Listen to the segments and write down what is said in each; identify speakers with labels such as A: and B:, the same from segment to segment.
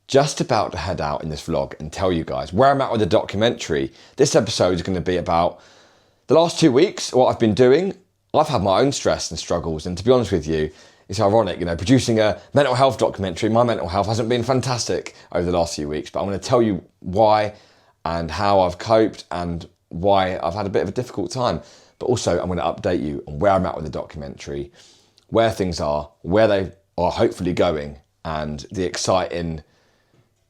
A: just about to head out in this vlog and tell you guys where I'm at with the documentary. This episode is going to be about the last 2 weeks, what I've been doing. I've had my own stress and struggles, and to be honest with you, it's ironic, producing a mental health documentary, my mental health hasn't been fantastic over the last few weeks, but I'm going to tell you why and how I've coped and why I've had a bit of a difficult time. But also I'm going to update you on where I'm at with the documentary, where things are, where they are hopefully going, and the exciting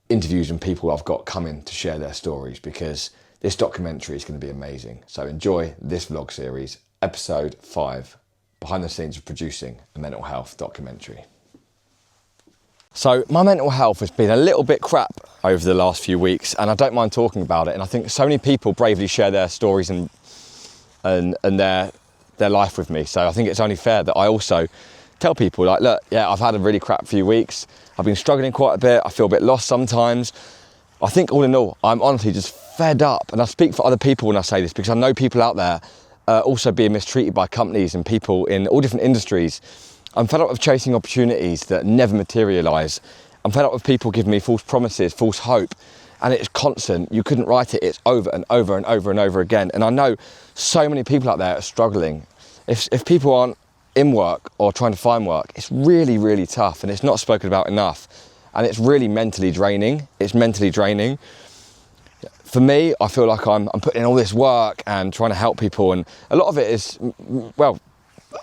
A: interviews and people I've got coming to share their stories, because this documentary is going to be amazing. So enjoy this vlog series, episode 5, behind the scenes of producing a mental health documentary. So my mental health has been a little bit crap over the last few weeks, and I don't mind talking about it. And I think so many people bravely share their stories and their life with me. So I think it's only fair that I also tell people, like, look, yeah, I've had a really crap few weeks. I've been struggling quite a bit. I feel a bit lost sometimes. I think all in all, I'm honestly just fed up. And I speak for other people when I say this, because I know people out there also being mistreated by companies and people in all different industries. I'm fed up of chasing opportunities that never materialise. I'm fed up with people giving me false promises, false hope, and it's constant. You couldn't write it. It's over and over and over and over again. And I know so many people out there are struggling. If people aren't in work or trying to find work, it's really, really tough, and it's not spoken about enough. And it's really mentally draining. It's mentally draining. For me, I feel like I'm putting in all this work and trying to help people, and a lot of it is, well,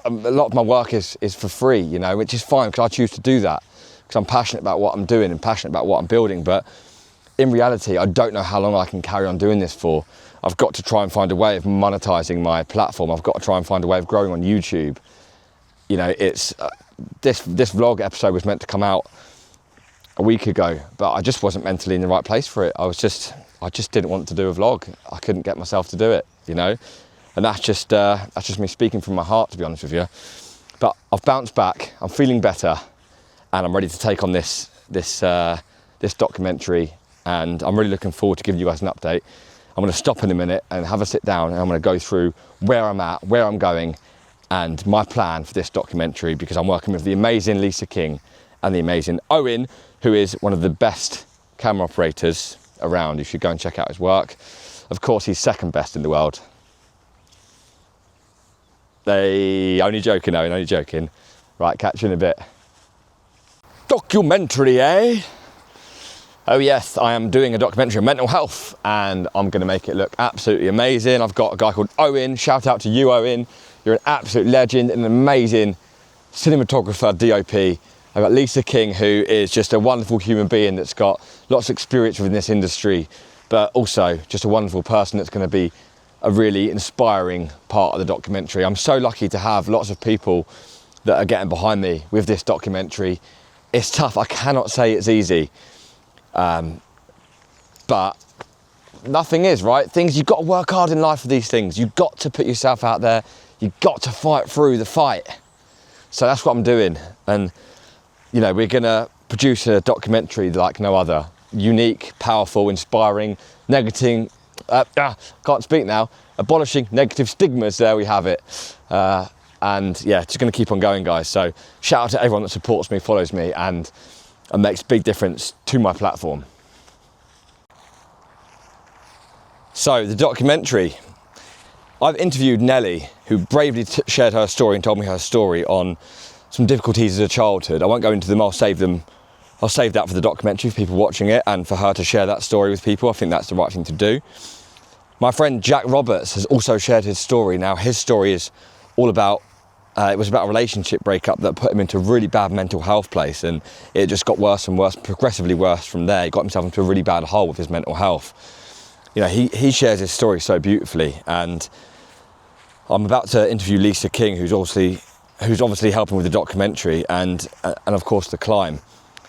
A: a lot of my work is for free, which is fine, because I choose to do that because I'm passionate about what I'm doing and passionate about what I'm building. But in reality, I don't know how long I can carry on doing this for. I've got to try and find a way of monetizing my platform. I've got to try and find a way of growing on YouTube. It's this vlog episode was meant to come out a week ago, but I just wasn't mentally in the right place for it. I just didn't want to do a vlog. I couldn't get myself to do it, and that's just me speaking from my heart, to be honest with you. But I've bounced back. I'm feeling better, and I'm ready to take on this documentary. And I'm really looking forward to giving you guys an update. I'm going to stop in a minute and have a sit down, and I'm going to go through where I'm at, where I'm going, and my plan for this documentary, because I'm working with the amazing Lisa King and the amazing Owen, who is one of the best camera operators around. You should go and check out his work. Of course, he's second best in the world. Only joking, Owen, only joking. Right, catch you in a bit. Documentary, eh? Oh yes, I am doing a documentary on mental health, and I'm going to make it look absolutely amazing. I've got a guy called Owen. Shout out to you, Owen. You're an absolute legend, an amazing cinematographer, DOP. I've got Lisa King, who is just a wonderful human being that's got lots of experience within this industry, but also just a wonderful person that's going to be a really inspiring part of the documentary. I'm so lucky to have lots of people that are getting behind me with this documentary. It's tough. I cannot say it's easy. But nothing is, right? You've got to work hard in life for these things. You've got to put yourself out there. You've got to fight through the fight. So that's what I'm doing. And, we're going to produce a documentary like no other. Unique, powerful, inspiring, can't speak now. Abolishing negative stigmas, there we have it. And yeah, just going to keep on going, guys. So shout out to everyone that supports me, follows me, and makes a big difference to my platform. So the documentary, I've interviewed Nelly, who bravely shared her story and told me her story on some difficulties as a childhood. I won't go into them. I'll save that for the documentary, for people watching it, and for her to share that story with people. I think that's the right thing to do. My friend Jack Roberts has also shared his story. Now, his story is all about it was about a relationship breakup that put him into a really bad mental health place, and it just got worse and worse, progressively worse from there. He got himself into a really bad hole with his mental health. He shares his story so beautifully, and I'm about to interview Lisa King, who's obviously helping with the documentary and of course The Climb.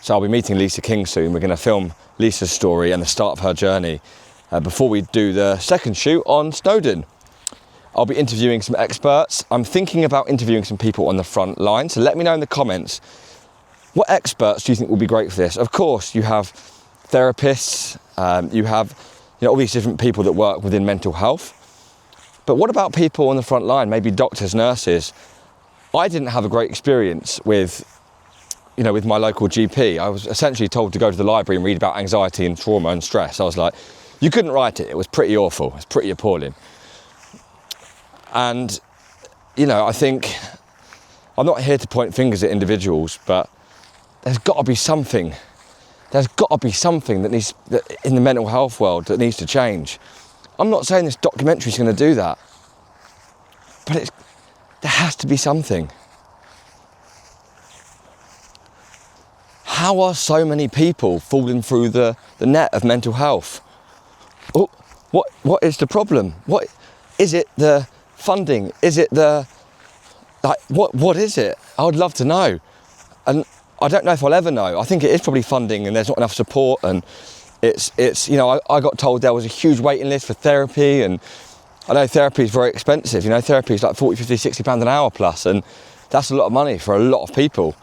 A: So I'll be meeting Lisa King soon. We're going to film Lisa's story and the start of her journey before we do the second shoot on Snowdon. I'll be interviewing some experts. I'm thinking about interviewing some people on the front line, so let me know in the comments, what experts do you think will be great for this? Of course, you have therapists, you have all these different people that work within mental health. But what about people on the front line, maybe doctors, nurses? I didn't have a great experience with with my local GP, I was essentially told to go to the library and read about anxiety and trauma and stress. I was like, you couldn't write it. It was pretty awful. It's pretty appalling. And, I think I'm not here to point fingers at individuals, but there's got to be something. There's got to be something that in the mental health world that needs to change. I'm not saying this documentary is going to do that, but there has to be something. How are so many people falling through the net of mental health? Oh, what is the problem? What is it? The funding? Is it what is it? I would love to know. And I don't know if I'll ever know. I think it is probably funding and there's not enough support, and it's I got told there was a huge waiting list for therapy, and I know therapy is very expensive. Therapy is like 40, 50, 60 pounds an hour plus, and that's a lot of money for a lot of people.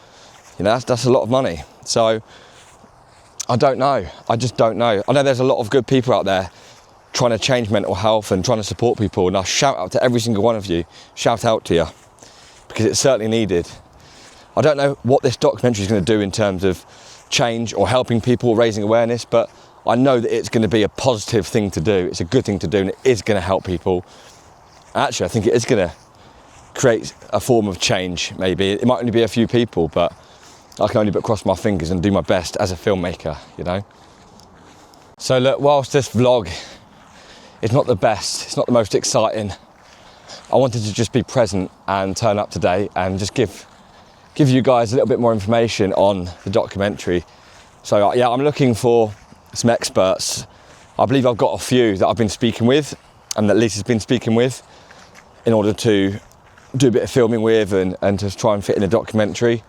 A: That's a lot of money. So I don't know. I just don't know. I know there's a lot of good people out there trying to change mental health and trying to support people, and I shout out to every single one of you. Shout out to you, because it's certainly needed. I don't know what this documentary is going to do in terms of change or helping people, raising awareness, but I know that it's going to be a positive thing to do. It's a good thing to do, and it is going to help people. Actually, I think it is going to create a form of change, maybe. It might only be a few people, but I can only but cross my fingers and do my best as a filmmaker, So look, whilst this vlog is not the best, it's not the most exciting, I wanted to just be present and turn up today and just give you guys a little bit more information on the documentary. So yeah, I'm looking for some experts. I believe I've got a few that I've been speaking with, and that Lisa's been speaking with, in order to do a bit of filming with and to try and fit in a documentary.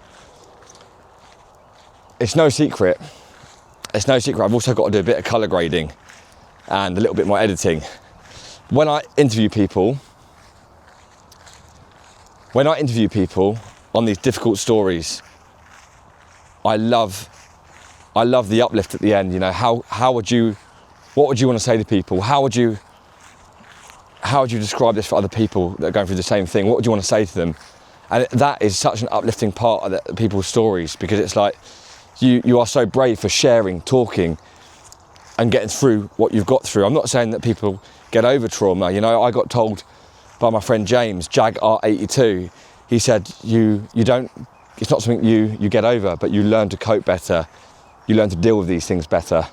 A: It's no secret. I've also got to do a bit of colour grading and a little bit more editing. When I interview people on these difficult stories, I love the uplift at the end. What would you want to say to people? How would you describe this for other people that are going through the same thing? What would you want to say to them? And that is such an uplifting part of people's stories, because it's like, you are so brave for sharing, talking, and getting through what you've got through. I'm not saying that people get over trauma. I got told by my friend James, JagR82, he said, it's not something you get over, but you learn to cope better. You learn to deal with these things better.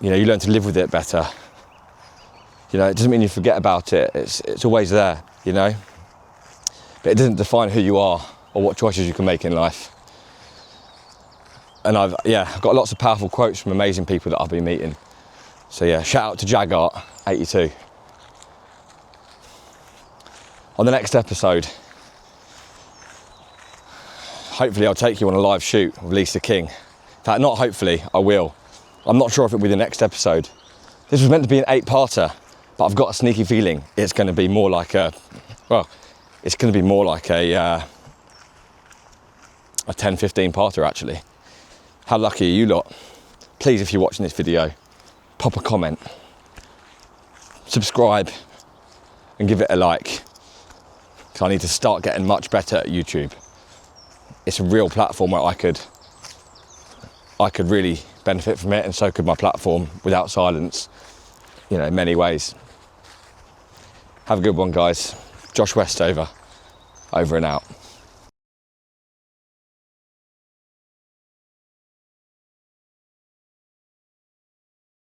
A: You learn to live with it better. It doesn't mean you forget about it. It's always there, But it doesn't define who you are or what choices you can make in life. And I've got lots of powerful quotes from amazing people that I've been meeting. So yeah, shout out to JagR82. On the next episode, hopefully I'll take you on a live shoot with Lisa King. In fact, not hopefully, I will. I'm not sure if it'll be the next episode. This was meant to be an 8-parter, but I've got a sneaky feeling it's going to be more like a 10-15 parter actually. How lucky are you lot? Please, if you're watching this video, pop a comment, subscribe, and give it a like. Because I need to start getting much better at YouTube. It's a real platform where I could really benefit from it, and so could my platform Without Silence, in many ways. Have a good one, guys. Josh Westover, over and out.